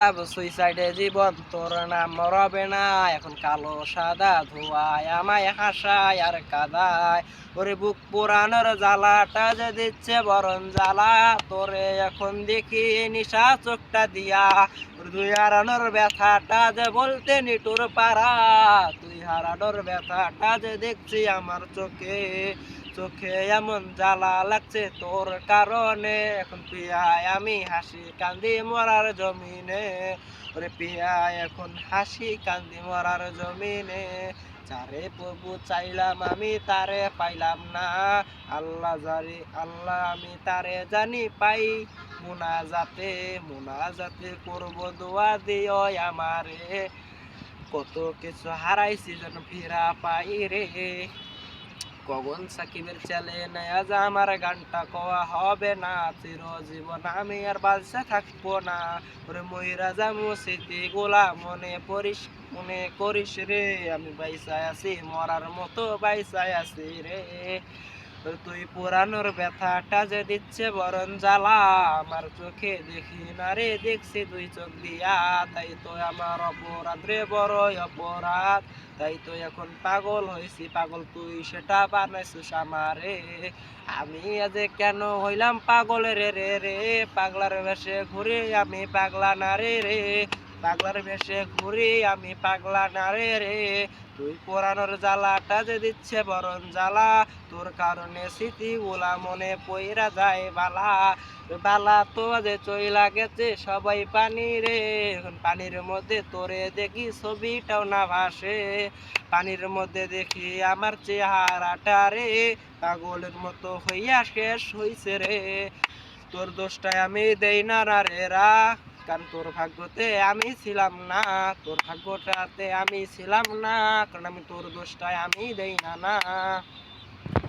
সুইসাইডে জীবন তোর নাম রবে না, এখন কালো সাদা ধোয়ায় আমায় হাসায় আর কাদায়। ওরে বুক পুরানোর জ্বালাটা যে দিচ্ছে বরণ জ্বালা, তোরে এখন দেখি নিশা চোখটা দিয়া। তুই হারানোর ব্যথাটা যে বলতে নিটুর পারা, তুই হারানোর ব্যথাটা যে দেখছি আমার চোখে চোখে এমন জ্বালা লাগছে তোর কারণে। এখন পিয়ায় আমি হাসি কান্দি মরার জমিনে, ওরে পিয়ায় এখন হাসি কান্দি মরার জমিনে। যারে প্রভু চাইলাম আমি তারে পাইলাম না, আল্লাহ জানি আল্লাহ আমি তারে জানি পাই। মুনাজাতে করব দোয়া দিও আমারে, কত কিছু হারাইছি যেন ফিরা পাই রে। গগন সাকিবের চ্যালে নেয়া যা আমার গানটা কওয়া হবে না, চিরজীবন আমি আর বাঁচা থাকবো না। ওরে ময়রা যামু স্মৃতি গোলা মনে করিস রে, আমি বাইসায় আছি মরার মতো বাইসায় আছি রে। তুই পুরানোর ব্যথাটা যে দিচ্ছে বরণ জ্বালা, আমার চোখে দেখি না রে দেখছি দুই চোখ দিয়া। তাই তো আমার অপরাধ রে বড় অপরাধ, তাই তো এখন পাগল হয়েছি পাগল তুই সেটা বানাইছিস আমারে। আমি আজ কেন হইলাম পাগল রে রে রে, পাগলার বেশে ঘুরে আমি পাগলা না রে রে, পাগলার বেশে ঘুরি আমি পাগলা না রে রে। তুই পোড়ানোর জ্বালাটা যে দিচ্ছে বরণ জ্বালা, তোর কারণে স্মৃতিগুলা মনে পইরা যায় বালা। বালা তো যে চইলা গেছে সবাই পানি রে, এখন পানির মধ্যে তোরে দেখি ছবিটাও না ভাসে। পানির মধ্যে দেখি আমার চেহারাটা রে, পাগলের মতো হইয়া শেষ হইছে রে। তোর দোষটায় আমি দেই না রে রা, কারণ তোর ভাগ্যতে আমি ছিলাম না, তোর ভাগ্যটাতে আমি ছিলাম না, কারণ আমি তোর দোষটায় আমি দেই না।